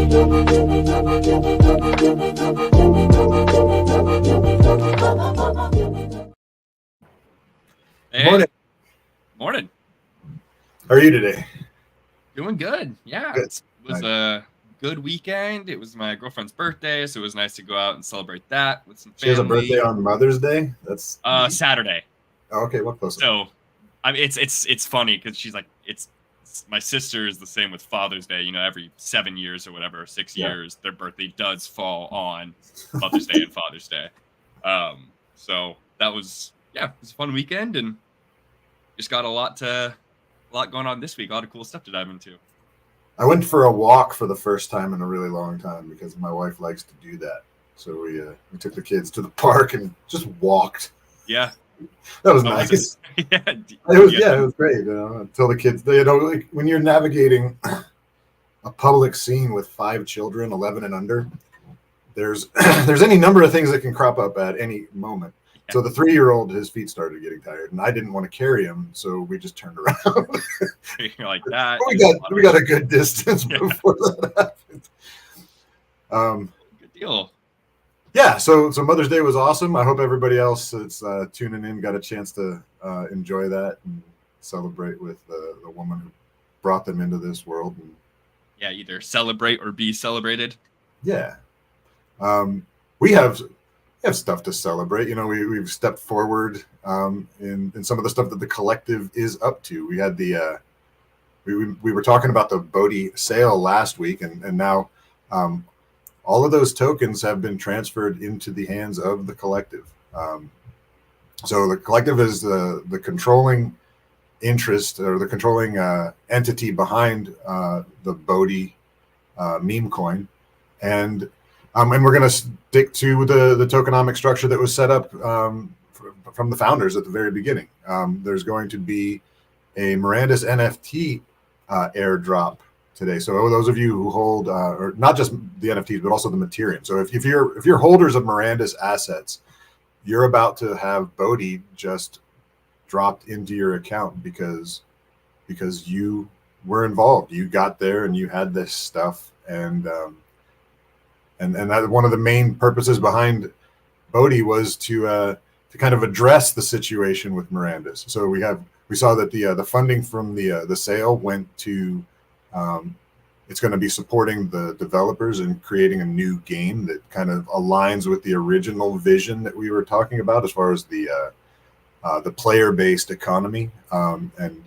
Hey, Morning. morning. How are you today? Doing good. Yeah, Good. it was Nice. a good weekend. It was my girlfriend's birthday, so it was nice to go out and celebrate that with some She has a birthday family. on Mother's Day. That's neat. Saturday. Oh, okay, what close enough. So, I mean, it's funny because she's like, my sister is the same with Father's Day. You know, every 7 years or whatever, six Yeah. years, their birthday does fall on Mother's Day and Father's Day. So that was it was a fun weekend and just got a lot going on this week. A lot of cool stuff to dive into. I went for a walk for the first time in a really long time because my wife likes to do that. So we took the kids to the park and just walked. Yeah. That was Was nice. it? Yeah. It was great. Until the kids, like when you're navigating a public scene with 5 children, 11 and under, there's there's any number of things that can crop up at any moment. So the 3-year-old, his feet started getting tired, and I didn't want to carry him, so we just turned around. You're like that. We got a good distance before that happened. Good deal. Yeah, so Mother's Day was awesome. I hope everybody else that's tuning in got a chance to enjoy that and celebrate with the woman who brought them into this world. And, yeah, either celebrate or be celebrated. Yeah, we have stuff to celebrate. You know, we've stepped forward in some of the stuff that the collective is up to. We had the we were talking about the BOATY sale last week, and now all of those tokens have been transferred into the hands of the collective. So the collective is the controlling interest or the controlling entity behind the BOATY meme coin, and we're going to stick to the tokenomic structure that was set up from the founders at the very beginning. There's going to be a Miranda's NFT airdrop today. So those of you who hold, or not just the NFTs, but also the Materium. So if you're holders of Miranda's assets, you're about to have BOATY just dropped into your account because you were involved. You got there and you had this stuff, and that one of the main purposes behind BOATY was to kind of address the situation with Miranda's. So we saw that the funding from the sale went to it's going to be supporting the developers and creating a new game that kind of aligns with the original vision that we were talking about as far as the player-based economy, and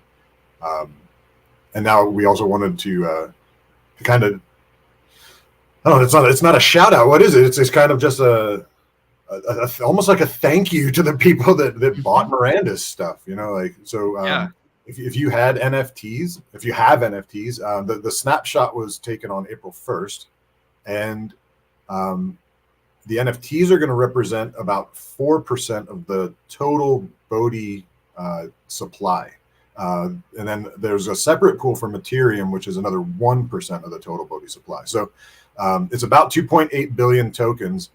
now we also wanted to kind of, I don't know, it's not a shout out. What is it? It's kind of just a almost like a thank you to the people that bought Miranda's stuff, you know, like, so if you had NFTs, if you have NFTs, the snapshot was taken on April 1st, and the NFTs are going to represent about 4% of the total BOATY supply. And then there's a separate pool for Materium, which is another 1% of the total BOATY supply. So it's about 2.8 billion tokens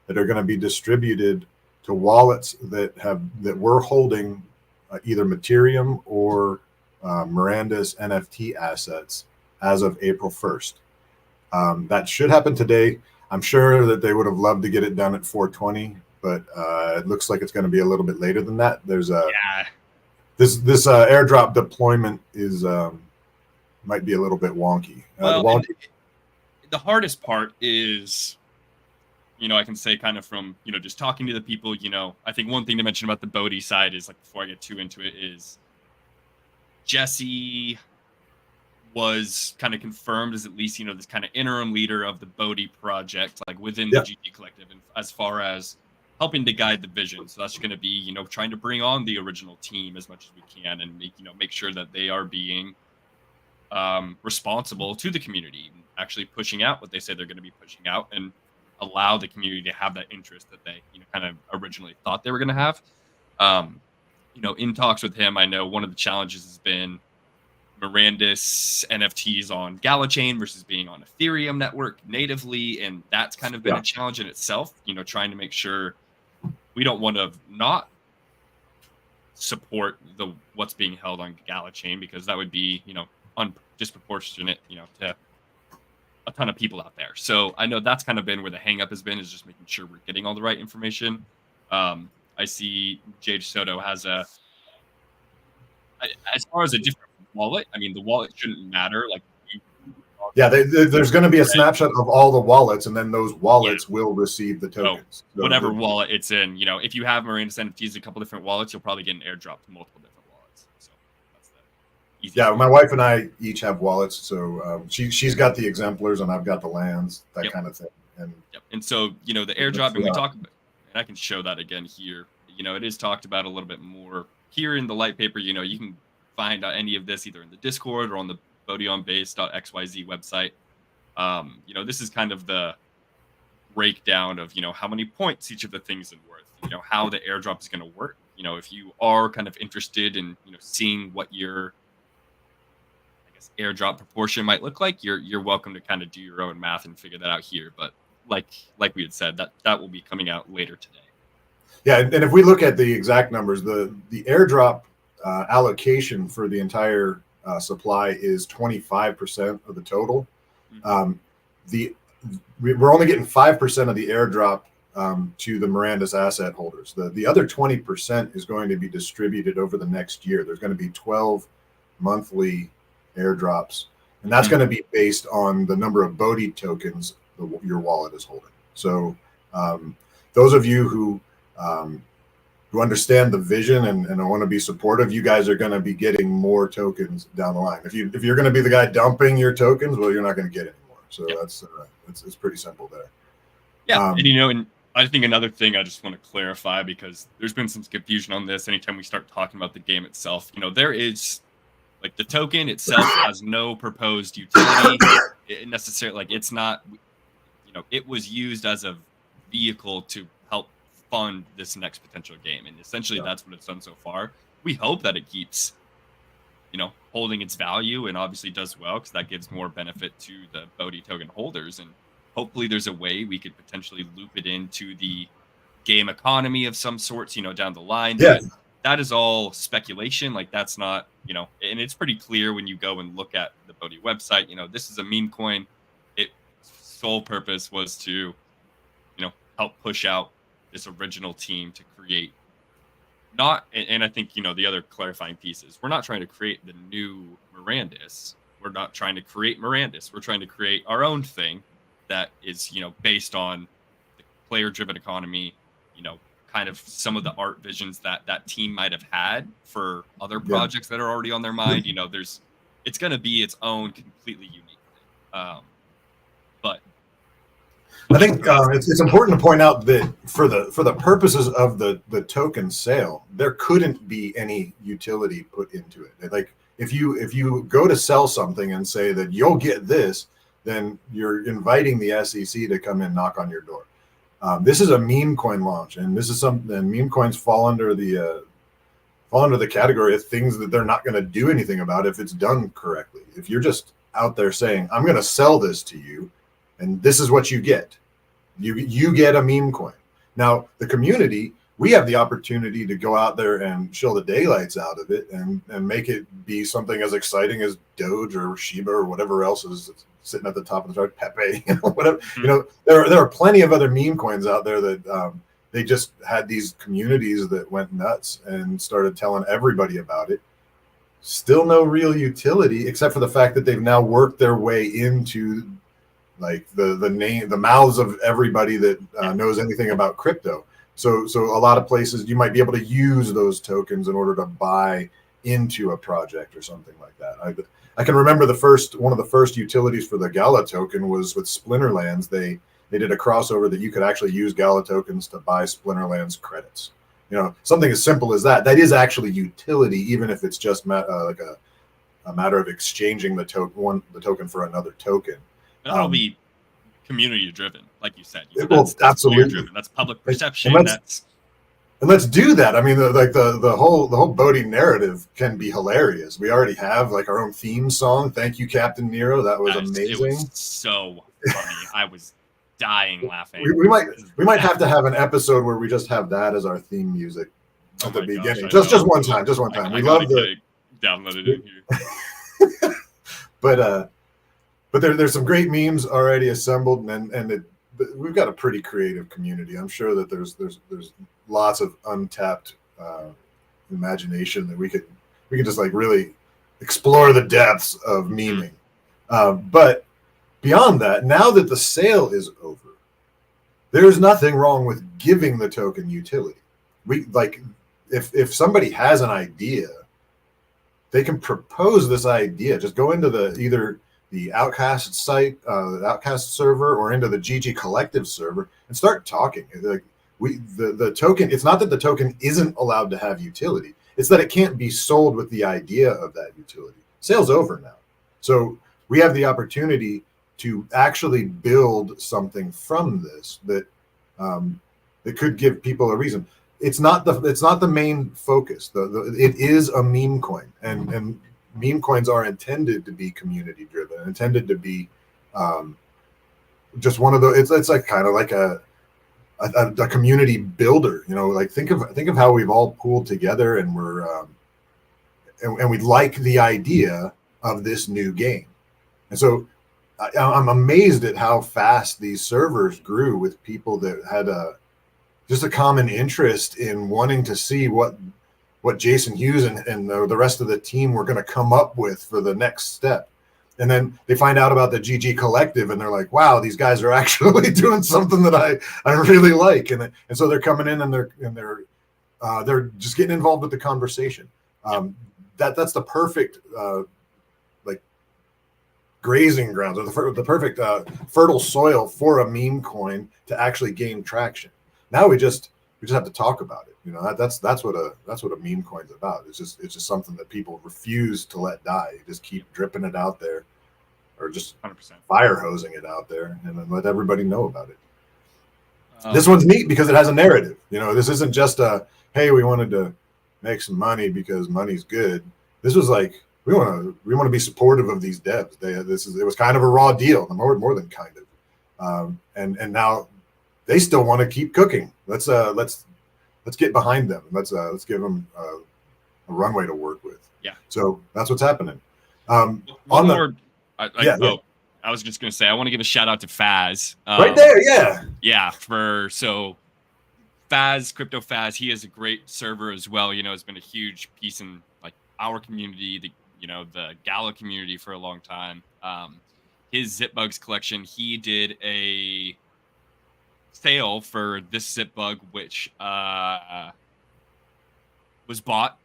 that are going to be distributed to wallets that were holding either Materium or Miranda's NFT assets as of April 1st. That should happen today. I'm sure that they would have loved to get it done at 420, but it looks like it's going to be a little bit later than that. There's this airdrop deployment is might be a little bit wonky. The hardest part is, you know, I can say kind of from, you know, just talking to the people, you know, I think one thing to mention about the BOATY side is, like, before I get too into it, is Jesse was kind of confirmed as at least, you know, this kind of interim leader of the BOATY project, like within the GG collective, and as far as helping to guide the vision. So that's going to be, you know, trying to bring on the original team as much as we can and make sure that they are being responsible to the community, actually pushing out what they say they're going to be pushing out, and allow the community to have that interest that they, you know, kind of originally thought they were going to have. You know, in talks with him, I know one of the challenges has been Miranda's NFTs on GalaChain versus being on Ethereum network natively, and that's kind of been a challenge in itself. You know, trying to make sure we don't want to not support what's being held on GalaChain, because that would be, you know, disproportionate, you know, to a ton of people out there. So I know that's kind of been where the hang up has been, is just making sure we're getting all the right information. I see Jade Soto has as far as a different wallet. I mean, the wallet shouldn't matter. Like, yeah, there's going to be a snapshot of all the wallets, and then those wallets will receive the tokens. So whatever wallet it's in, if you have Miranda's NFTs, a couple different wallets, you'll probably get an airdrop to multiple different wallets. So that's the easy. Yeah, my wife and I each have wallets, so she's got the exemplars and I've got the lands, that kind of thing. And so the airdrop, and we talk about, and I can show that again here. It is talked about a little bit more here in the light paper. You can find any of this either in the Discord or on the BOATYonBase.xyz website. This is kind of the breakdown of how many points each of the things is worth. How the airdrop is going to work. If you are kind of interested in seeing what your airdrop proportion might look like, you're welcome to kind of do your own math and figure that out here. But like we had said, that will be coming out later today. Yeah, and if we look at the exact numbers, the airdrop allocation for the entire supply is 25% of the total. We're only getting 5% of the airdrop to the Miranda's asset holders. The other 20% is going to be distributed over the next year. There's going to be 12 monthly airdrops, and that's going to be based on the number of BOATY tokens your wallet is holding. So those of you who understand the vision and want to be supportive, you guys are going to be getting more tokens down the line. If you're going to be the guy dumping your tokens, well, you're not going to get any more. So it's pretty simple there. Yeah, and I think another thing I just want to clarify, because there's been some confusion on this. Anytime we start talking about the game itself, there is, like, the token itself has no proposed utility. It necessarily, like, it's not, it was used as a vehicle to help fund this next potential game, and essentially that's what it's done so far. We hope that it keeps holding its value, and obviously does well, because that gives more benefit to the BOATY token holders, and hopefully there's a way we could potentially loop it into the game economy of some sorts down the line. But that is all speculation. Like, that's not and it's pretty clear when you go and look at the BOATY website. This is a meme coin. Its sole purpose was to help push out this original team to create and I think the other clarifying piece is, we're not trying to create the new Mirandis. We're not trying to create Mirandis. We're trying to create our own thing that is based on the player driven economy, kind of some of the art visions that team might have had for other projects that are already on their mind. It's going to be its own completely unique thing. But I think it's important to point out that for the purposes of the token sale, there couldn't be any utility put into it. Like, if you go to sell something and say that you'll get this, then you're inviting the SEC to come and knock on your door. This is a meme coin launch, and this is and meme coins fall under the category of things that they're not going to do anything about if it's done correctly. If you're just out there saying, I'm going to sell this to you, and this is what you get. You get a meme coin. Now, the community, we have the opportunity to go out there and chill the daylights out of it and make it be something as exciting as Doge or Shiba or whatever else is sitting at the top of the chart, Pepe, whatever. There are plenty of other meme coins out there that they just had these communities that went nuts and started telling everybody about it. Still no real utility, except for the fact that they've now worked their way into like the mouths of everybody that knows anything about crypto. So a lot of places you might be able to use those tokens in order to buy into a project or something like that. I can remember one of the first utilities for the Gala token was with Splinterlands. They did a crossover that you could actually use Gala tokens to buy Splinterlands credits. Something as simple as that. That is actually utility, even if it's just like a matter of exchanging the token for another token. That'll be community driven, like you said. That's absolutely driven. That's public perception. And let's do that. I mean, the whole BOATY narrative can be hilarious. We already have like our own theme song. Thank you, Captain Nero. That was amazing. It was so funny. I was dying laughing. We might have to have an episode where we just have that as our theme music at the beginning. Just one time. We love the downloaded it here. But but there's some great memes already assembled, and we've got a pretty creative community. I'm sure that there's lots of untapped imagination that we could just like really explore the depths of memeing. But beyond that, now that the sale is over, there's nothing wrong with giving the token utility. We like if somebody has an idea, they can propose this idea. Just go into either the Outcast site, the Outcast server, or into the GG Collective server and start talking. Like the token, it's not that the token isn't allowed to have utility. It's that it can't be sold with the idea of that utility. Sale's over now. So we have the opportunity to actually build something from this that could give people a reason. It's not the main focus. It is a meme coin, and meme coins are intended to be community driven, intended to be just one of those. It's like kind of like a community builder. You know, like think of how we've all pooled together, and we're and we like the idea of this new game, and so I'm amazed at how fast these servers grew with people that had just a common interest in wanting to see what Jason Hughes and the rest of the team were going to come up with for the next step. And then they find out about the GG Collective, and they're like, wow, these guys are actually doing something that I really like. And so they're coming in, and they're just getting involved with the conversation. That's the perfect like grazing grounds, or the perfect fertile soil for a meme coin to actually gain traction. Now we just have to talk about it. You know, that's what a meme coin's about. It's just something that people refuse to let die. You just keep dripping it out there, or just 100%. fire hosing it out there, and then let everybody know about it. This one's neat because it has a narrative. You know, this isn't just hey, we wanted to make some money because money's good. This was like, we want to be supportive of these devs. It was kind of a raw deal, more than kind of, and now they still want to keep cooking. Let's get behind them. Let's give them a runway to work with. Yeah. So that's what's happening. I was just gonna say I want to give a shout out to Faz. Right there, yeah. Yeah. Faz, Crypto Faz, he is a great server as well. You know, it's been a huge piece in like our community, the Gala community for a long time. His Zipbugs collection, he did a sale for this Zipbug, which was bought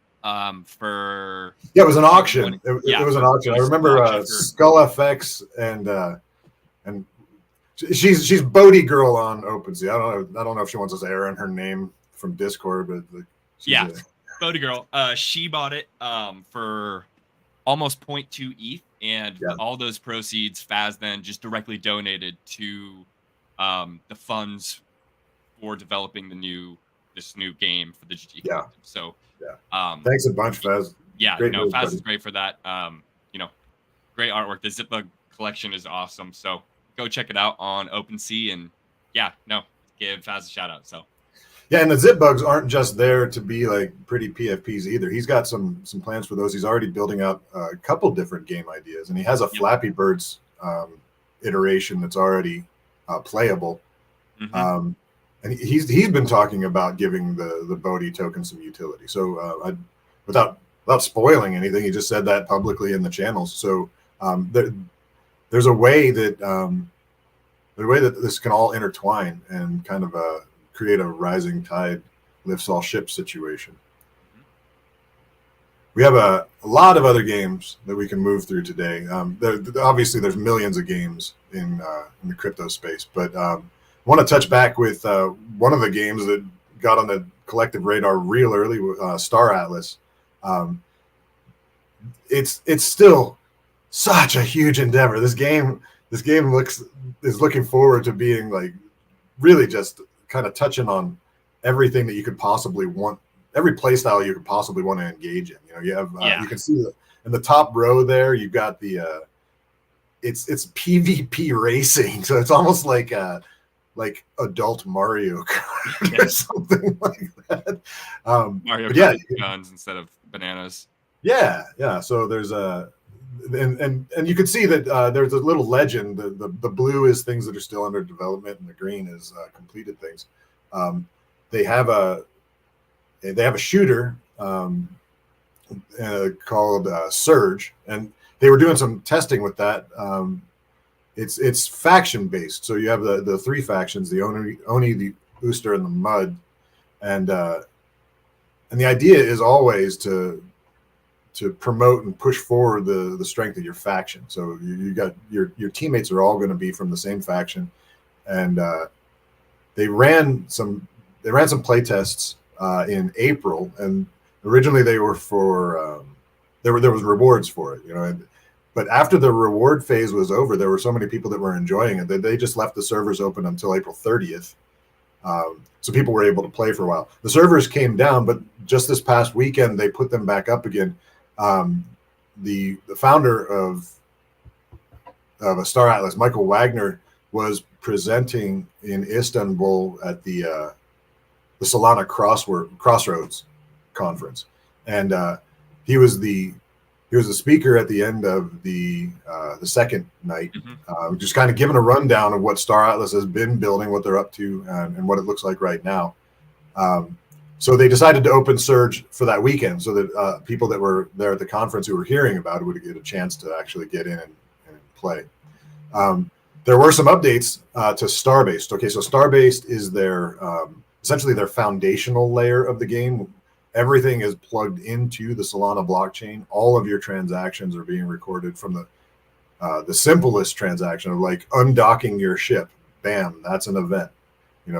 for it was an auction. It was an auction. I remember Skull FX and she's BOATY girl on OpenSea. I don't know if she wants us airing her name from Discord, but BOATY girl. She bought it for almost 0.2 ETH, and all those proceeds Faz then just directly donated to the funds for developing this new game for the GG Collective. So thanks a bunch, Faz. Yeah, Faz is great for that. Great artwork. The Zipbug collection is awesome. So go check it out on OpenSea, and give Faz a shout out. So yeah, and the Zipbugs aren't just there to be like pretty PFPs either. He's got some plans for those. He's already building out a couple different game ideas, and he has a Flappy Birds iteration that's already playable. Mm-hmm. And he's been talking about giving the BOATY token some utility. So without spoiling anything, he just said that publicly in the channels. So there's a way that this can all intertwine and kind of create a rising tide lifts all ships situation. We have a lot of other games that we can move through today. Obviously, there's millions of games in the crypto space, but I want to touch back with one of the games that got on the collective radar real early, Star Atlas. It's still such a huge endeavor. This game is looking forward to being like really just kind of touching on everything that you could possibly want, every play style you could possibly want to engage in. You know, you have you can see in the top row there, you've got the it's PvP racing, so it's almost like adult Mario Kart or something like that. Mario Kart guns instead of bananas. Yeah. So there's and you can see that there's a little legend. The blue is things that are still under development, and the green is completed things. They have a shooter called Surge, and they were doing some testing with that. It's faction based, so you have the three factions: the Oni, the Ooster, and the Mud, and the idea is always to promote and push forward the strength of your faction. So you got your teammates are all going to be from the same faction, and they ran some play tests in April, and originally they were for there was rewards for it, but after the reward phase was over, there were so many people that were enjoying it that they just left the servers open until April 30th. So people were able to play for a while. The servers came down, but just this past weekend they put them back up again. The founder of a Star Atlas, Michael Wagner, was presenting in Istanbul at the Solana Crossroads conference, and he was the speaker at the end of the second night, just kind of giving a rundown of what Star Atlas has been building, what they're up to, and what it looks like right now. So they decided to open Surge for that weekend, so that people that were there at the conference who were hearing about it would get a chance to actually get in and play. There were some updates to Starbased. Okay, so Starbased is their essentially their foundational layer of the game. Everything is plugged into the Solana blockchain. All of your transactions are being recorded from the simplest transaction of like undocking your ship. Bam, that's an event.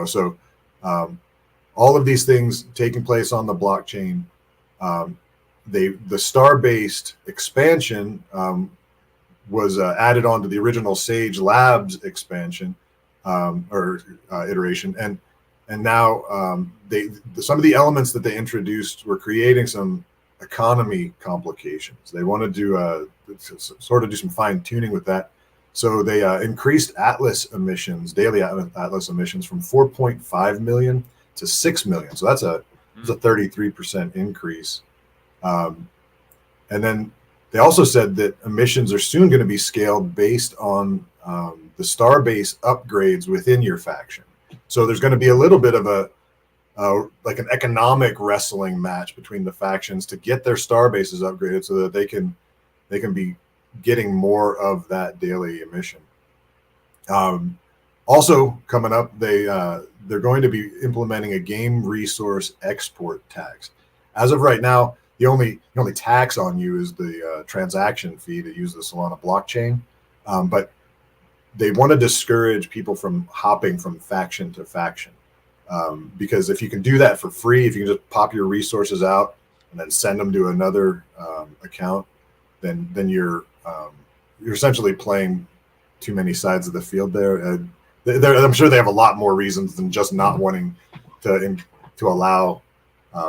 So all of these things taking place on the blockchain. The Star-based expansion was added onto the original Sage Labs expansion or iteration, and now some of the elements that they introduced were creating some economy complications. They wanted to sort of do some fine tuning with that. So they increased Atlas emissions, daily Atlas emissions, from 4.5 million to 6 million. So that's a 33% increase. And then they also said that emissions are soon going to be scaled based on the Starbase upgrades within your faction. So there's going to be a little bit of like an economic wrestling match between the factions to get their Starbases upgraded so that they can be getting more of that daily emission. Also coming up, they're going to be implementing a game resource export tax. As of right now, the only tax on you is the transaction fee to use the Solana blockchain, but they want to discourage people from hopping from faction to faction, because if you can do that for free, if you can just pop your resources out and then send them to another account, then you're essentially playing too many sides of the field there. I'm sure they have a lot more reasons than just not wanting to allow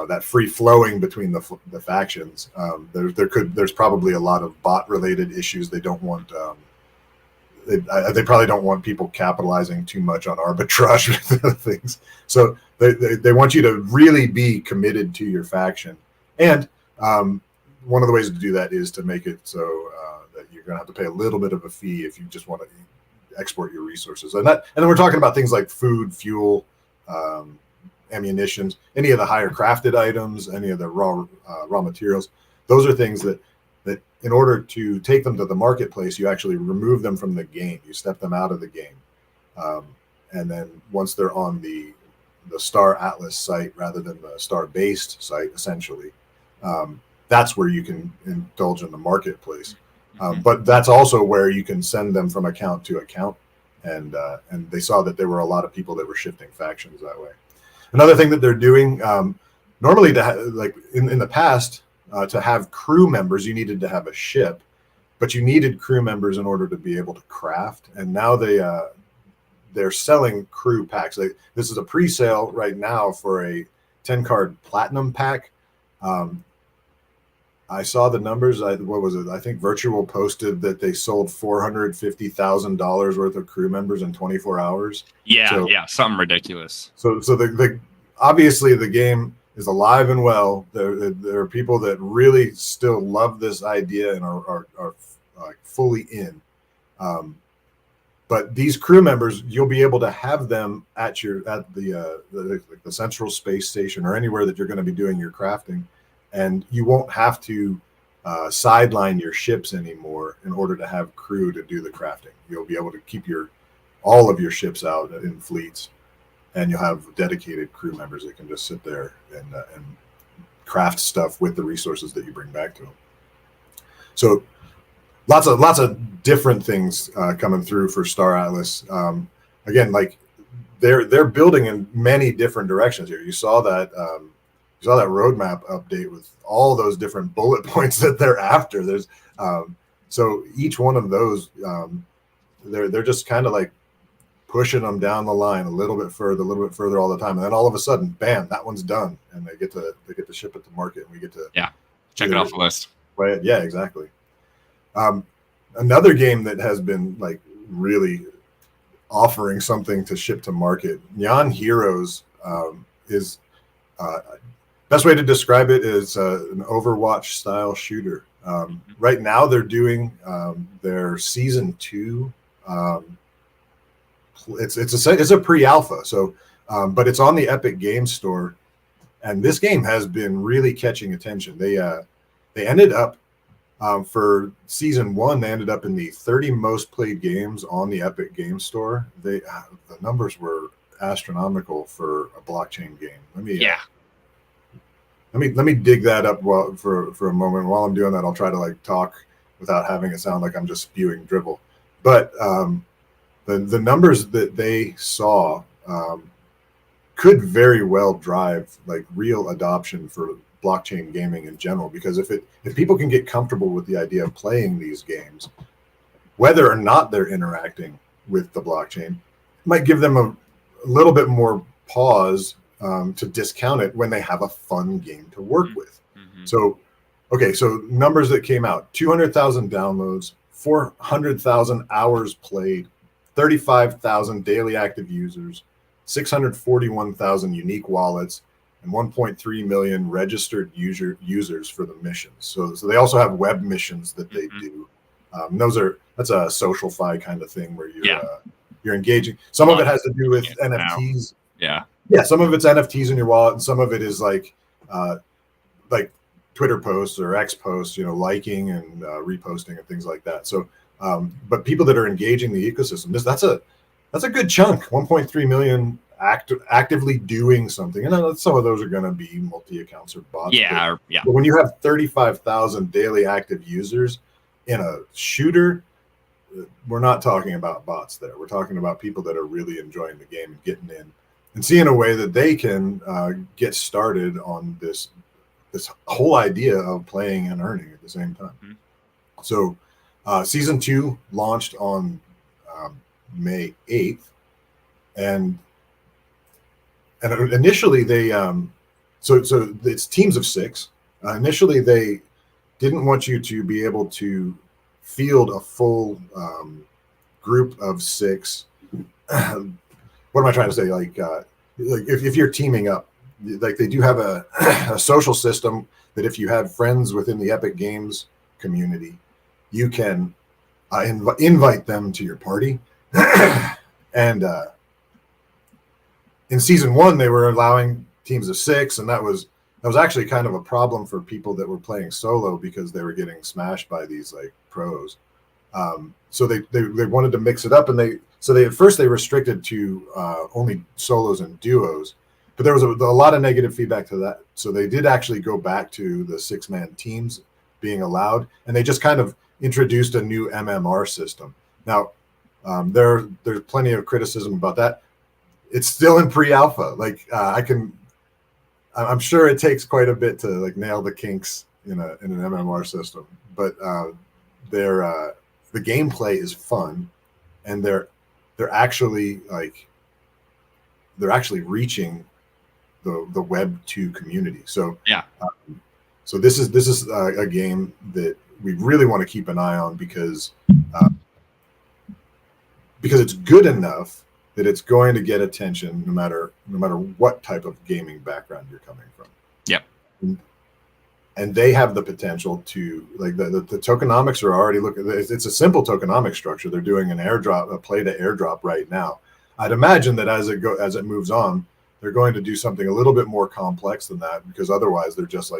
that free flowing between the factions. There's probably a lot of bot related issues. They don't want they probably don't want people capitalizing too much on arbitrage with things. So they want you to really be committed to your faction. And one of the ways to do that is to make it so that you're going to have to pay a little bit of a fee if you just want to export your resources. And then we're talking about things like food, fuel, ammunitions, any of the higher crafted items, any of the raw materials. Those are things that in order to take them to the marketplace, you actually remove them from the game. You step them out of the game. And then once they're on the Star Atlas site rather than the Star-based site, essentially, that's where you can indulge in the marketplace. But that's also where you can send them from account to account. And they saw that there were a lot of people that were shifting factions that way. Another thing that they're doing, normally like in the past, to have crew members, you needed to have a ship, but you needed crew members in order to be able to craft. And now they're selling crew packs. This is a pre-sale right now for a 10-card platinum pack. I saw the numbers. What was it? I think Virtual posted that they sold $450,000 worth of crew members in 24 hours. Yeah, something ridiculous. So obviously the game is alive and well. There are people that really still love this idea and are fully in. But these crew members, you'll be able to have them at the central space station or anywhere that you're going to be doing your crafting, and you won't have to sideline your ships anymore in order to have crew to do the crafting. You'll be able to keep all of your ships out in fleets, and you'll have dedicated crew members that can just sit there and craft stuff with the resources that you bring back to them. So lots of different things coming through for Star Atlas. Again, like they're building in many different directions here. You saw that roadmap update with all those different bullet points that they're after. There's so each one of those they're just kind of like pushing them down the line a little bit further all the time, and then all of a sudden, bam, that one's done, and they get to ship it to market, and we get to check it off the list. Play it. Yeah, exactly. Another game that has been like really offering something to ship to market, Neon Heroes, is best way to describe it is an Overwatch style shooter. Right now they're doing their season 2. It's a pre-alpha, so but it's on the Epic Games Store, and this game has been really catching attention. They ended up for season 1, they ended up in the 30 most played games on the Epic Games Store. The numbers were astronomical for a blockchain game. Let me dig that up for a moment. While I'm doing that, I'll try to like talk without having it sound like I'm just spewing drivel. But the numbers that they saw could very well drive like real adoption for blockchain gaming in general, because if people can get comfortable with the idea of playing these games, whether or not they're interacting with the blockchain, it might give them a little bit more pause to discount it when they have a fun game to work with. So numbers that came out: 200,000 downloads, 400,000 hours played, 35,000 daily active users, 641,000 unique wallets, and 1.3 million registered users for the missions. So they also have web missions that they do. That's a social-fi kind of thing where you're engaging. Some of it has to do with NFTs. Yeah, some of it's NFTs in your wallet, and some of it is like Twitter posts or X posts, liking and reposting and things like that. So, but people that are engaging the ecosystem, that's a good chunk. 1.3 million actively doing something, and some of those are going to be multi-accounts or bots. But when you have 35,000 daily active users in a shooter, we're not talking about bots there. We're talking about people that are really enjoying the game and getting in and seeing a way that they can get started on this whole idea of playing and earning at the same time. So season 2 launched on May 8th, and initially they so it's teams of 6. Initially they didn't want you to be able to field a full group of 6. What am I trying to say? Like if you're teaming up, like they do have a social system that if you have friends within the Epic Games community, you can invite them to your party. And in season 1, they were allowing teams of 6, and that was actually kind of a problem for people that were playing solo because they were getting smashed by these like pros. So they wanted to mix it up, and at first they restricted to only solos and duos, but there was a lot of negative feedback to that. So they did actually go back to the 6-man teams being allowed, and they just kind of introduced a new MMR system. Now, there's plenty of criticism about that. It's still in pre-alpha. Like I'm sure it takes quite a bit to like nail the kinks in an MMR system, but the gameplay is fun, and they're actually reaching the Web 2 community. So so this is a game that we really want to keep an eye on because it's good enough that it's going to get attention no matter what type of gaming background you're coming from. and they have the potential to, like, the tokenomics are already looking. It's a simple tokenomic structure. They're doing a play to airdrop right now. I'd imagine that as it moves on, they're going to do something a little bit more complex than that, because otherwise they're just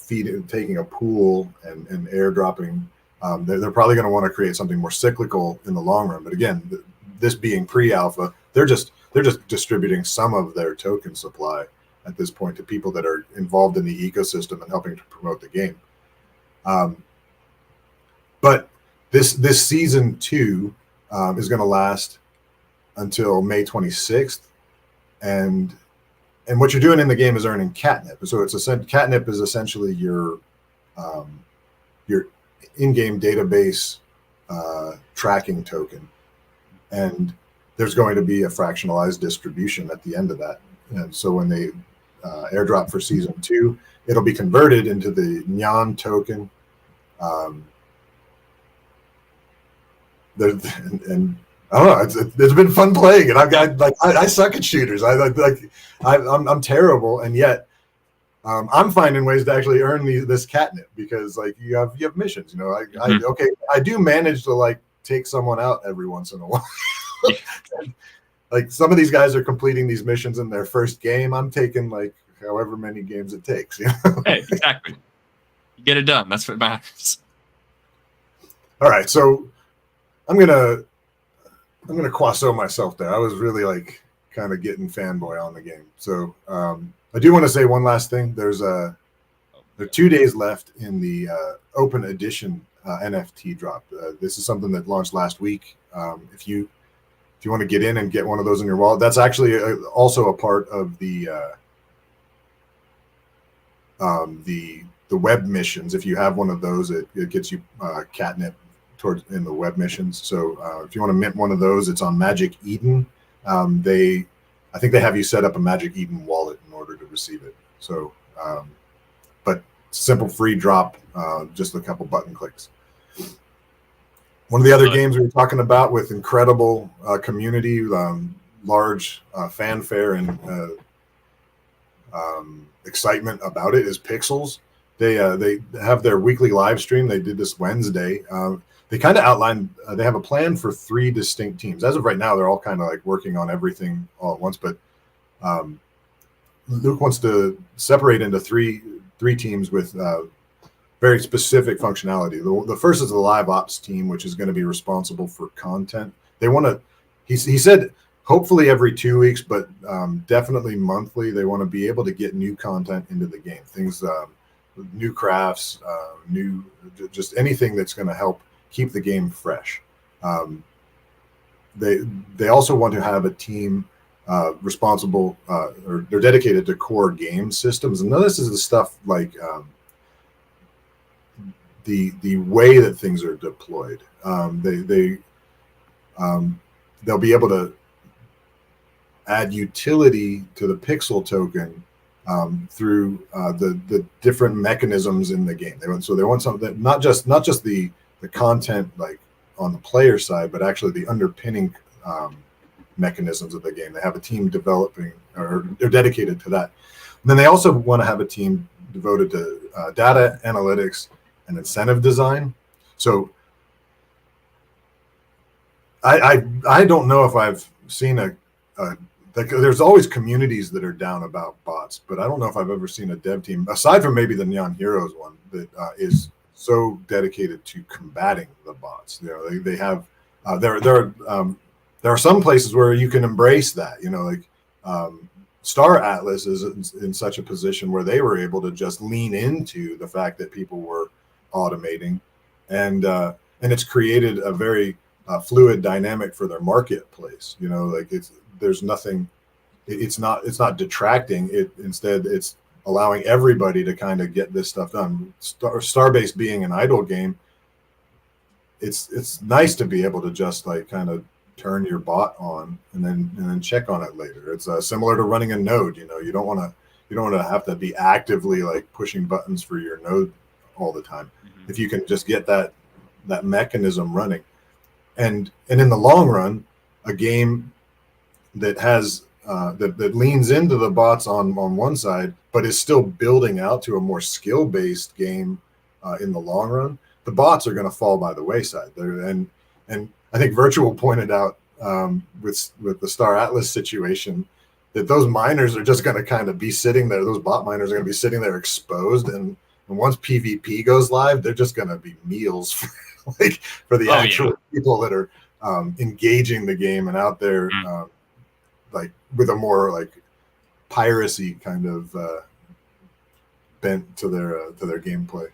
taking a pool and airdropping. They're probably going to want to create something more cyclical in the long run. But again, this being pre-alpha, they're just distributing some of their token supply at this point to people that are involved in the ecosystem and helping to promote the game. But this season 2 is going to last until May 26th, and what you're doing in the game is earning catnip. So catnip is essentially your in-game database tracking token, and there's going to be a fractionalized distribution at the end of that. And so when they airdrop for season 2, it'll be converted into the Nyan token. And I don't know. It's been fun playing, and I suck at shooters. I'm terrible, and yet I'm finding ways to actually earn this catnip, because like you have missions. You know, I do manage to like take someone out every once in a while. Like some of these guys are completing these missions in their first game. I'm taking like however many games it takes. You know? Hey, exactly. You get it done. That's what matters. All right, so I'm gonna quasso myself there. I was really like kind of getting fanboy on the game. So I do want to say one last thing. There are 2 days left in the open edition NFT drop. This is something that launched last week. If you want to get in and get one of those in your wallet, that's actually also a part of the web missions. If you have one of those, it gets you catnip in the web missions. So if you want to mint one of those, it's on Magic Eden. I think they have you set up a Magic Eden wallet in order to receive it. So, but simple free drop, just a couple button clicks. One of the other games we were talking about with incredible community, large fanfare and excitement about it is Pixels. They have their weekly live stream. They did this Wednesday. They kind of outlined, they have a plan for 3 distinct teams. As of right now, they're all kind of like working on everything all at once, but Luke wants to separate into three teams with very specific functionality. The first is the live ops team, which is going to be responsible for content. They want to, he said, hopefully every 2 weeks, but definitely monthly. They want to be able to get new content into the game, things, new crafts, just anything that's going to help keep the game fresh. They also want to have a team responsible, or they're dedicated to core game systems. And this is the stuff like the way that things are deployed. They'll be able to add utility to the pixel token through the different mechanisms in the game. They want something, not just the content like on the player side, but actually the underpinning mechanisms of the game. They have a team developing, or they're dedicated to that. And then they also want to have a team devoted to data analytics and incentive design. So I don't know if I've seen like there's always communities that are down about bots, but I don't know if I've ever seen a dev team, aside from maybe the Neon Heroes one, that is so dedicated to combating the bots. You know, they have there are some places where you can embrace that. You know, like Star Atlas is in such a position where they were able to just lean into the fact that people were automating, and it's created a very fluid dynamic for their marketplace. You know, like there's nothing, it's not detracting it. Instead, it's allowing everybody to kind of get this stuff done. Starbase being an idle game, it's nice to be able to just like kind of turn your bot on and then check on it later. It's similar to running a node. You know, you don't want to have to be actively like pushing buttons for your node all the time. Mm-hmm. If you can just get that mechanism running, and in the long run, a game that has that leans into the bots on one side, but is still building out to a more skill-based game in the long run, the bots are going to fall by the wayside. And I think Virtual pointed out with the Star Atlas situation that those miners are just going to kind of be sitting there. Those bot miners are going to be sitting there exposed, and once PvP goes live, they're just going to be meals for the actual people that are engaging the game and out there like with a more like piracy kind of bent to their gameplay.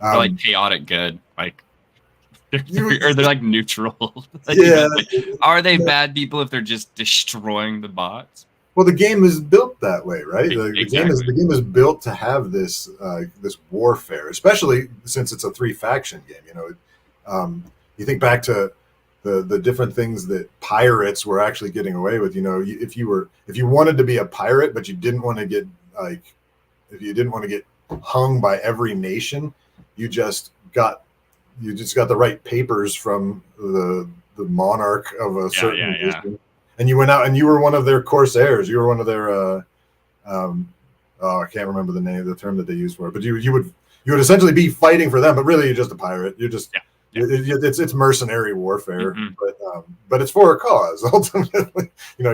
They're like chaotic good, like or they're like neutral. Are they bad people if they're just destroying the bots? Well, the game is built that way, right? The game is built to have this this warfare, especially since it's a 3-faction game. You know, you think back to the different things that pirates were actually getting away with. You know, if you wanted to be a pirate, but you didn't want to get hung by every nation, you just got the right papers from the monarch of a certain nation, and you went out and you were one of their corsairs. You were one of their I can't remember the term that they used for it, but you would essentially be fighting for them, but really you're just a pirate. You're just it's mercenary warfare, but it's for a cause ultimately. You know,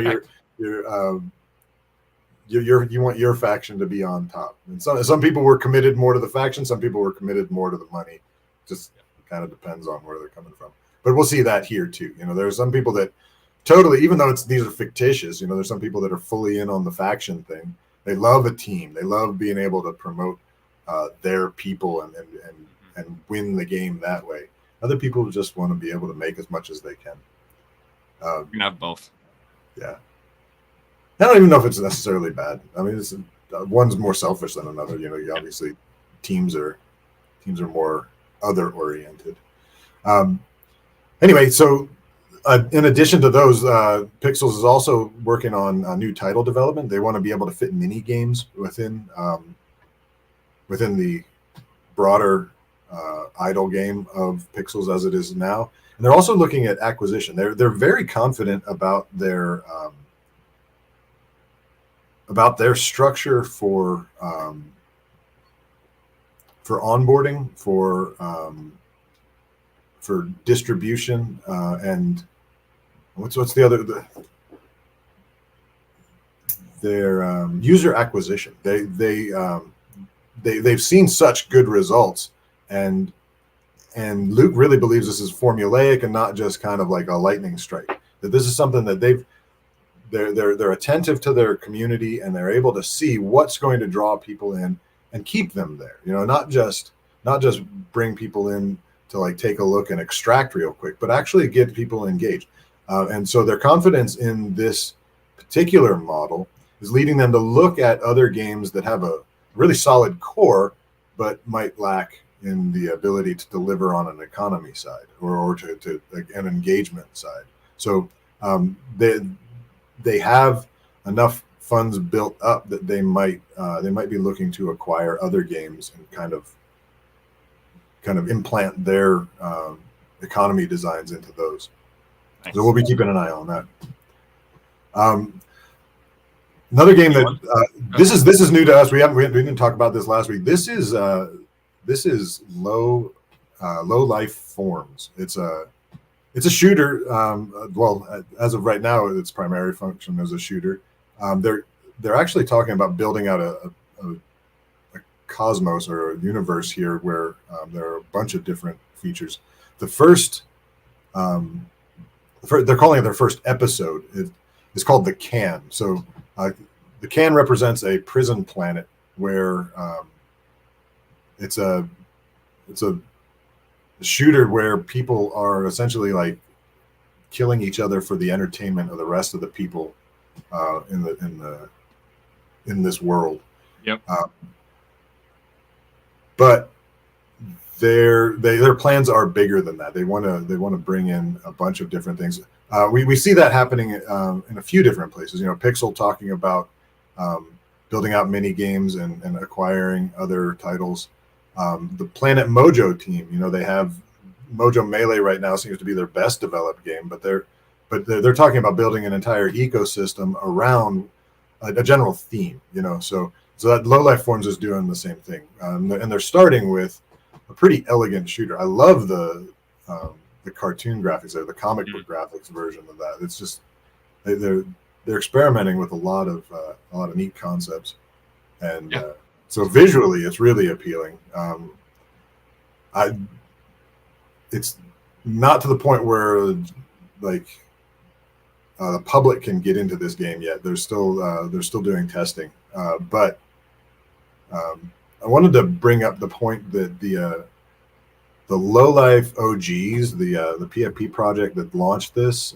you want your faction to be on top, and some people were committed more to the faction, some people were committed more to the money. Just kind of depends on where they're coming from. But we'll see that here too. You know, there's some people that totally, even though these are fictitious, you know, there's some people that are fully in on the faction thing. They love a team. They love being able to promote their people and win the game that way. Other people just want to be able to make as much as they can. You can have both. Yeah. I don't even know if it's necessarily bad. I mean, one's more selfish than another. You know, obviously teams are more other oriented. Anyway, so in addition to those, Pixels is also working on new title development. They want to be able to fit mini games within the broader idle game of Pixels as it is now, and they're also looking at acquisition. They're very confident about their structure for onboarding, for distribution, and what's the other? Their user acquisition. They've seen such good results, and Luke really believes this is formulaic and not just kind of like a lightning strike. That this is something that they're attentive to their community, and they're able to see what's going to draw people in and keep them there. You know, not just bring people in to like take a look and extract real quick, but actually get people engaged. And so their confidence in this particular model is leading them to look at other games that have a really solid core, but might lack in the ability to deliver on an economy side or to an engagement side. So they have enough funds built up that they might be looking to acquire other games and kind of implant their economy designs into those. Nice. So we'll be keeping an eye on that. Another game that this is new to us. We didn't talk about this last week. This is low life forms. It's a shooter. Well, as of right now, its primary function as a shooter. They're actually talking about building out a cosmos or a universe here where there are a bunch of different features. The first, they're calling it their first episode. It's called the Can. So the Can represents a prison planet where it's a shooter where people are essentially like killing each other for the entertainment of the rest of the people in this world. Yep. But their plans are bigger than that. They want to bring in a bunch of different things. We see that happening in a few different places. You know, Pixel talking about building out mini games and acquiring other titles. The Planet Mojo team, you know, they have Mojo Melee right now seems to be their best developed game, but they're but they're talking about building an entire ecosystem around a general theme, so that Low Life Forms is doing the same thing, and they're starting with a pretty elegant shooter. I love the cartoon graphics there, the comic book graphics version of that. It's just they're experimenting with a lot of neat concepts, and so visually it's really appealing. It's not to the point where like the public can get into this game yet. They're still doing testing, but I wanted to bring up the point that the Low Life OGs, the PFP project that launched this,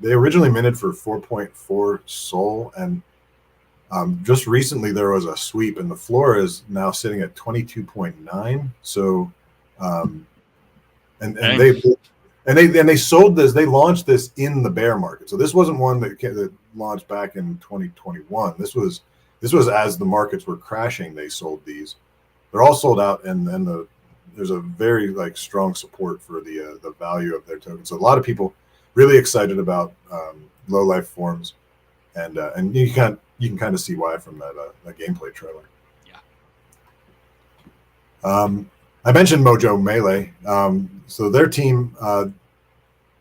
they originally minted for 4.4 Sol, and just recently there was a sweep, and the floor is now sitting at 22.9. So, and they sold this. They launched this in the bear market. So this wasn't one that launched back in 2021. This was as the markets were crashing. They sold these. They're all sold out, and there's a very strong support for the value of their tokens. So a lot of people really excited about Low Life Forms, and you can kind of see why from that gameplay trailer. Yeah. I mentioned Mojo Melee. So their team,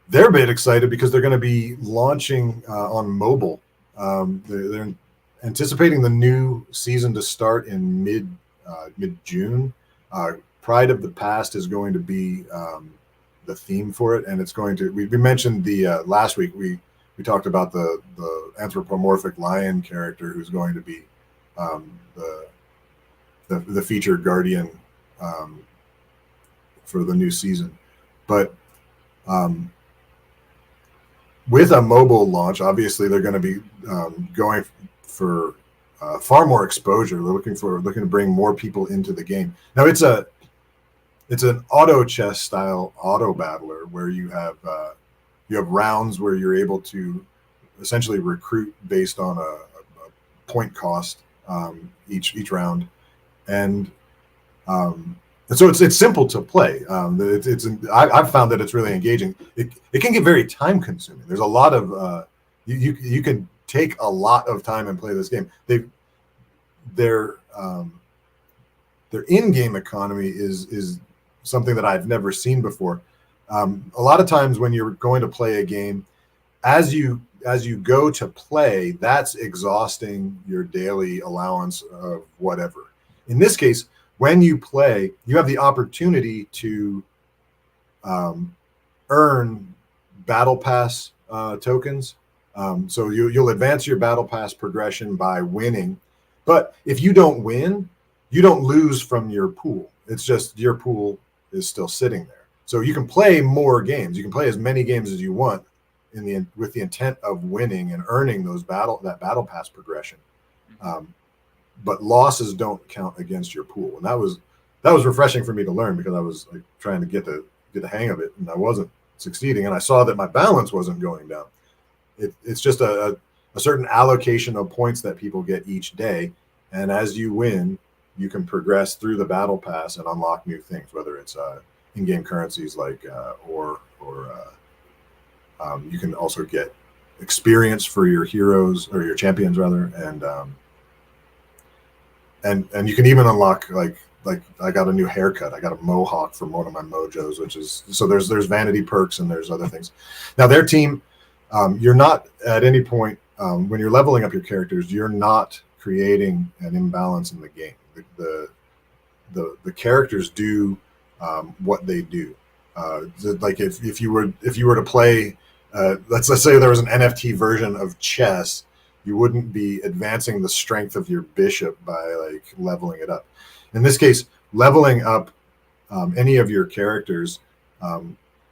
they're a bit excited because they're going to be launching on mobile. They're anticipating the new season to start in mid-June. Pride of the Past is going to be the theme for it, and it's going to. We mentioned the last week. We talked about the anthropomorphic lion character who's going to be the featured guardian for the new season. But with a mobile launch, obviously they're going to be going for far more exposure. They're looking to bring more people into the game. Now it's an auto chess style auto battler where you have rounds where you're able to essentially recruit based on a point cost each round, and so it's simple to play. I've found that it's really engaging. It can get very time consuming. There's a lot of you can take a lot of time and play this game. Their in-game economy is something that I've never seen before. A lot of times when you're going to play a game, as you go to play, that's exhausting your daily allowance of whatever. In this case, when you play, you have the opportunity to earn battle pass tokens. So you'll advance your battle pass progression by winning. But if you don't win, you don't lose from your pool. It's just your pool is still sitting there. So you can play more games. You can play as many games as you want with the intent of winning and earning that battle pass progression. But losses don't count against your pool, and that was refreshing for me to learn, because I was trying to get the hang of it, and I wasn't succeeding, and I saw that my balance wasn't going down. It's just a certain allocation of points that people get each day, and as you win, you can progress through the battle pass and unlock new things, whether it's in-game currencies or you can also get experience for your heroes or your champions rather, and you can even unlock like I got a new haircut. I got a mohawk from one of my mojos, which is so there's vanity perks and there's other things. Now their team, you're not at any point when you're leveling up your characters, you're not creating an imbalance in the game. The characters do what they do. Like if you were to play, let's say there was an NFT version of chess, you wouldn't be advancing the strength of your bishop by leveling it up. In this case, leveling up any of your characters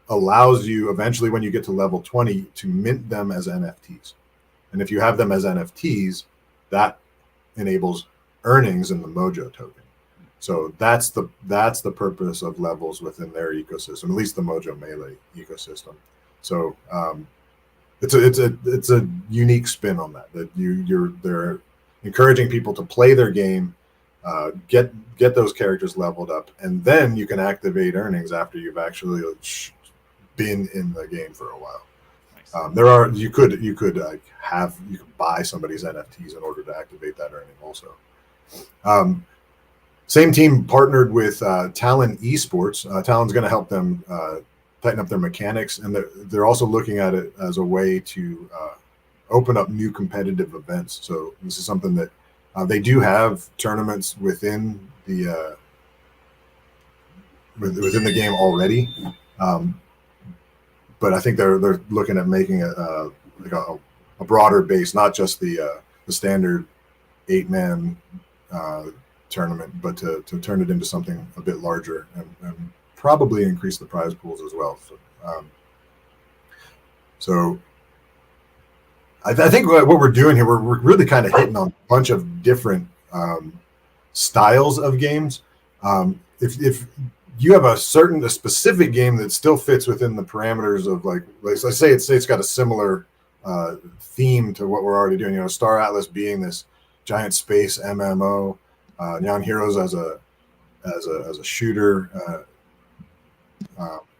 allows you eventually, when you get to level 20, to mint them as NFTs. And if you have them as NFTs, that enables earnings in the Mojo token. So that's the purpose of levels within their ecosystem, at least the Mojo Melee ecosystem. So it's a unique spin on that. They're encouraging people to play their game, get those characters leveled up, and then you can activate earnings after you've actually been in the game for a while. You could buy somebody's NFTs in order to activate that earning also. Same team partnered with Talon Esports. Talon's going to help them tighten up their mechanics, and they're also looking at it as a way to open up new competitive events. So this is something that they do have tournaments within the game already, but I think they're looking at making a broader base, not just the standard 8-man tournament, but to turn it into something a bit larger and probably increase the prize pools as well. So I think what we're doing here, we're really kind of hitting on a bunch of different styles of games. If you have a specific game that still fits within the parameters of like let's say it's got a similar theme to what we're already doing. Star Atlas being this giant space MMO, Neon Heroes as a shooter,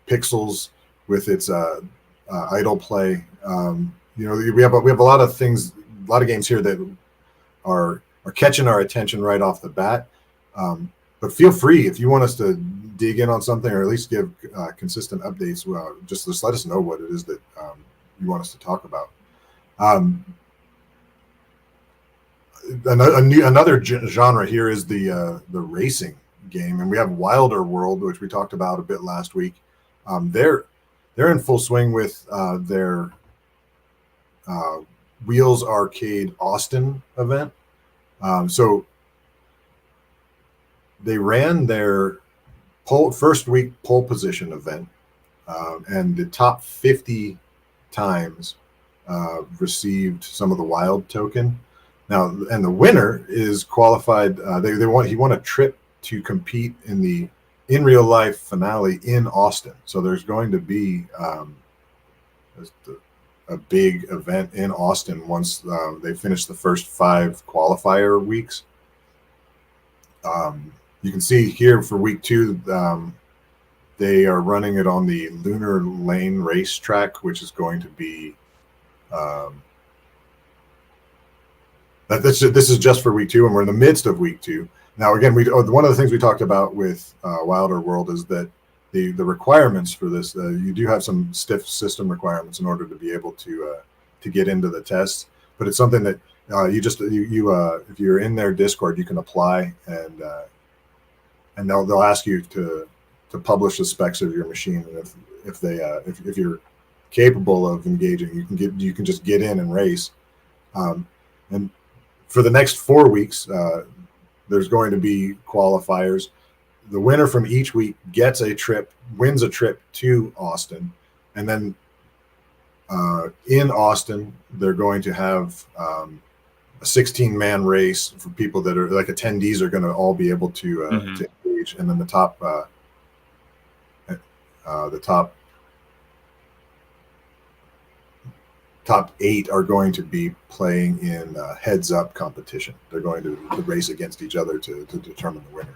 Pixels with its idle play. We have a lot of things, a lot of games here that are catching our attention right off the bat. But feel free if you want us to dig in on something or at least give consistent updates. Just let us know what it is that you want us to talk about. Another genre here is the racing game, and we have Wilder World, which we talked about a bit last week. They're in full swing with their Wheels Arcade Austin event. So they ran their first week pole position event, and the top 50 times received some of the wild token. Now, and the winner is qualified. He won a trip to compete in the in real life finale in Austin. So there's going to be a big event in Austin once they finish the first 5 qualifier weeks. You can see here for week 2, they are running it on the Lunar Lane racetrack, which is going to be this is just for week 2, and we're in the midst of week 2. Now, again, one of the things we talked about with Wilder World is that the requirements for this, you do have some stiff system requirements in order to be able to get into the tests. But it's something that if you're in their Discord, you can apply, and they'll ask you to publish the specs of your machine, and if you're capable of engaging, you can just get in and race. And for the next 4 weeks, there's going to be qualifiers. The winner from each week wins a trip to Austin, and then in Austin, they're going to have a 16-man race for people that are like attendees are going to all be able to engage, and then the top 8 are going to be playing in heads-up competition. They're going to race against each other to determine the winner.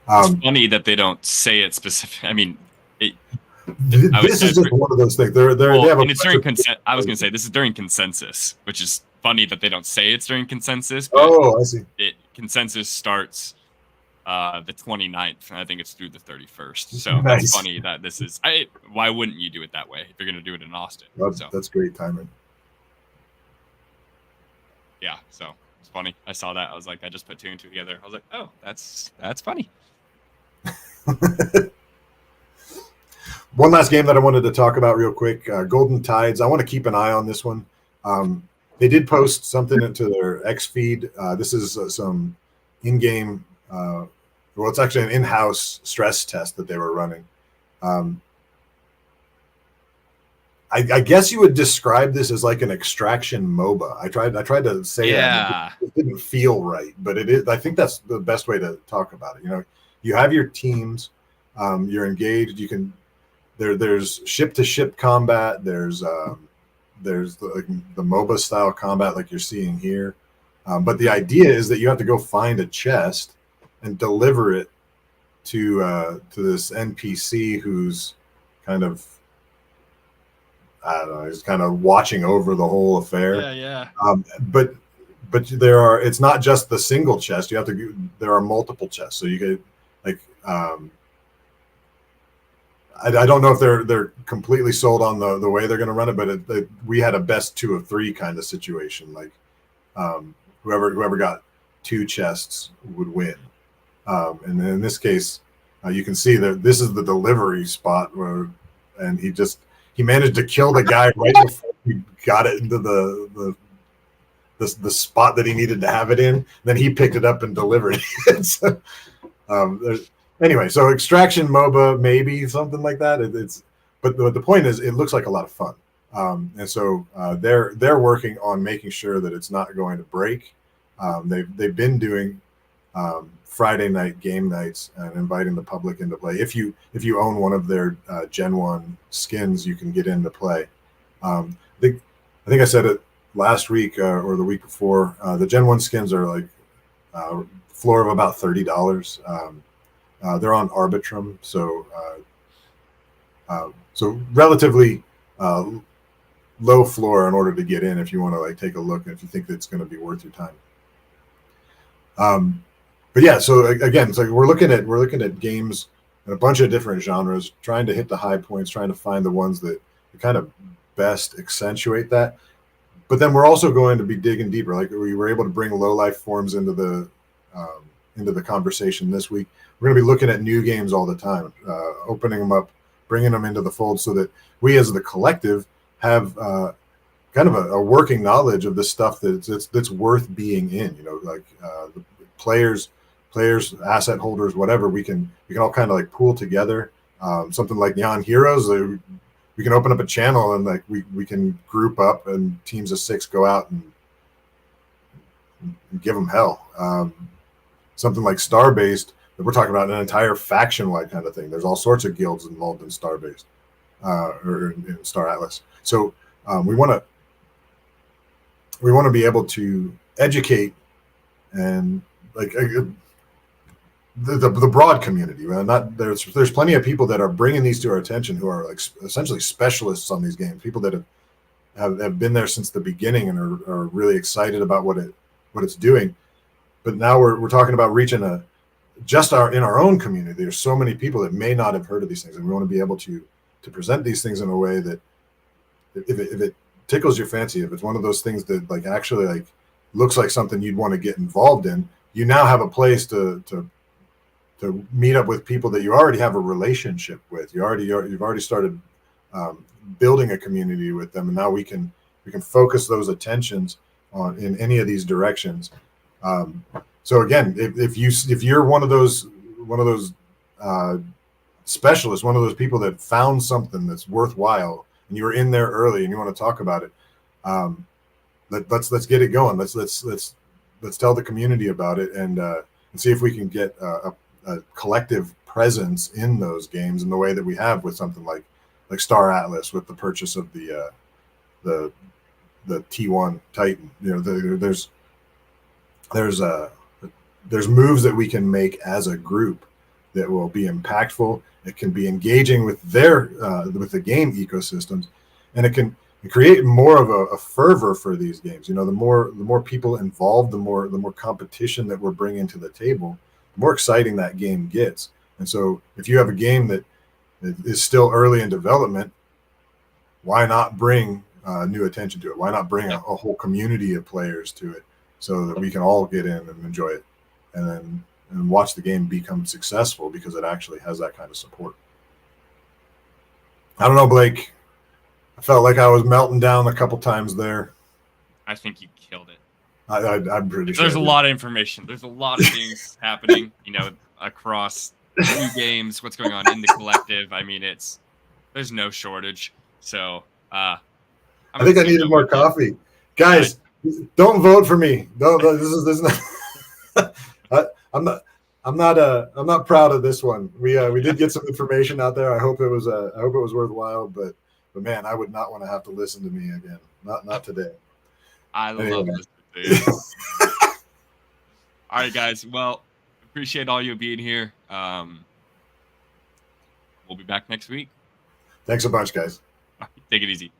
It's funny that they don't say it specific. I mean, this is just one of those things. They have it's during consent. I was going to say this is during consensus, which is funny that they don't say it's during consensus. But I see. Consensus starts the 29th, and I think it's through the 31st. So That's funny that this is. Why wouldn't you do it that way if you're going to do it in Austin? That's great timing. Yeah, so it's funny. I saw that. I was like, I just put 2 and 2 together. I was like, oh, that's funny. One last game that I wanted to talk about real quick, Golden Tides. I want to keep an eye on this one. They did post something into their X feed. This is some in-game, it's actually an in-house stress test that they were running. I guess you would describe this as like an extraction MOBA. I tried to say that. It didn't feel right, but it is. I think that's the best way to talk about it. You have your teams, you're engaged. You can there's ship to ship combat. There's the MOBA style combat like you're seeing here. But the idea is that you have to go find a chest and deliver it to this NPC who's kind of I don't know, he's kind of watching over the whole affair. Yeah. But it's not just the single chest. There are multiple chests. So you could like, I don't know if they're completely sold on the way they're going to run it, but we had a best 2 of 3 kind of situation. Like, whoever got 2 chests would win. And in this case, you can see that this is the delivery spot and he managed to kill the guy right before he got it into the spot that he needed to have it in. Then he picked it up and delivered it. So, anyway, so Extraction MOBA, maybe something like that. But the point is, it looks like a lot of fun. And so they're working on making sure that it's not going to break. They've been doing Friday night game nights and inviting the public into play. If you own one of their Gen 1 skins, you can get into play. I think I said it last week or the week before. The Gen 1 skins are like floor of about $30. They're on Arbitrum, so relatively low floor in order to get in if you want to like take a look and if you think that it's going to be worth your time. But yeah, so again, it's like we're looking at games in a bunch of different genres, trying to hit the high points, trying to find the ones that kind of best accentuate that. But then we're also going to be digging deeper. Like we were able to bring low life forms into the conversation this week. We're going to be looking at new games all the time, opening them up, bringing them into the fold, so that we as the collective have kind of a working knowledge of the stuff that's worth being in. You know, like the players, asset holders, whatever. We can all kind of like pool together. Something like Neon Heroes. We can open up a channel and like we can group up and teams of 6 go out and give them hell. Something like Star-based, that we're talking about an entire faction-wide kind of thing. There's all sorts of guilds involved in Star-based or in Star Atlas. So we want to be able to educate and like the broad community. Not there's plenty of people that are bringing these to our attention who are like essentially specialists on these games. People that have been there since the beginning and are really excited about what it's doing. But now we're talking about reaching in our own community. There's so many people that may not have heard of these things, and we want to be able to present these things in a way that if it tickles your fancy, if it's one of those things that like actually like looks like something you'd want to get involved in, you now have a place to meet up with people that you already have a relationship with. You've already started building a community with them, and now we can focus those attentions on in any of these directions. So again, if you're one of those specialists, one of those people that found something that's worthwhile, and you were in there early and you want to talk about it, let's get it going. Let's tell the community about it and see if we can get a collective presence in those games in the way that we have with something like Star Atlas with the purchase of the T1 Titan. You know, there's moves that we can make as a group that will be impactful. It can be engaging with with the game ecosystems, and it can create more of a fervor for these games. You know, the more people involved, the more competition that we're bringing to the table, the more exciting that game gets. And so, if you have a game that is still early in development, why not bring new attention to it? Why not bring a whole community of players to it so that we can all get in and enjoy it, and watch the game become successful because it actually has that kind of support. I don't know, Blake. I felt like I was melting down a couple times there. I think you killed it. I'm pretty sure. There's a lot of information. There's a lot of things happening, you know, across new games, what's going on in the collective. I mean, there's no shortage. So I think I needed more coffee. Guys, don't vote for me. This is not I'm not proud of this one. We did get some information out there. I hope it was worthwhile, but man, I would not want to have to listen to me again. Not today. I love listening to you. All right, guys. Well, appreciate all you being here. We'll be back next week. Thanks a bunch, guys. Take it easy.